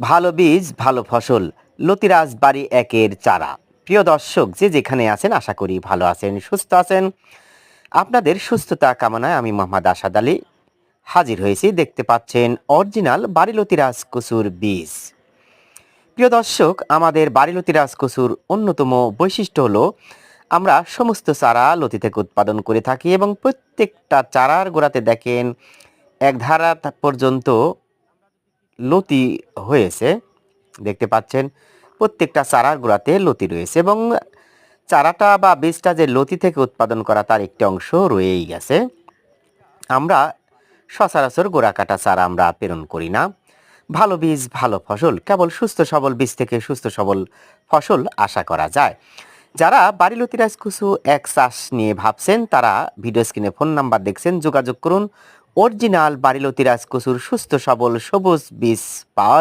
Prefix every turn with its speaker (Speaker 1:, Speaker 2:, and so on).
Speaker 1: ভালো বীজ ভালো ফসল লতিরাজ বাড়ি একের চারা। প্রিয় দর্শক, যে যেখানে আছেন আশা করি ভালো আছেন, সুস্থ আছেন। আপনাদের সুস্থতা কামনায় আমি মোহাম্মদ আসাদ আলী হাজির হয়েছি। দেখতে পাচ্ছেন অরিজিনাল বাড়ি লতিরাজ কচুর বীজ। প্রিয় দর্শক, আমাদের বাড়ি লতিরাজ কচুর অন্যতম বৈশিষ্ট্য হলো আমরা সমস্ত চারা লতি থেকে উৎপাদন করে থাকি এবং প্রত্যেকটা চারার গোড়াতে দেখেন এক ধারা পর্যন্ত লতি হয়েছে। দেখতে পাচ্ছেন প্রত্যেকটা চারার গোড়াতে লতি রয়েছে এবং চারাটা বা বীজটা যে লতি থেকে উৎপাদন করা তার একটি অংশ রয়েই গেছে। আমরা সচরাচর গোড়া কাটা চারা আমরা প্রেরণ করি না। ভালো বীজ ভালো ফসল, কেবল সুস্থ সবল বীজ থেকে সুস্থ সবল ফসল আশা করা যায়। যারা বাড়ি লতিরাজ কচু এক চাষ নিয়ে ভাবছেন তারা ভিডিও স্ক্রিনে ফোন নাম্বার দেখছেন, যোগাযোগ করুন। অরিজিনাল বাড়ি লতিরাজ কচুর সুস্থ সবল সবুজ বীজ পাওয়ার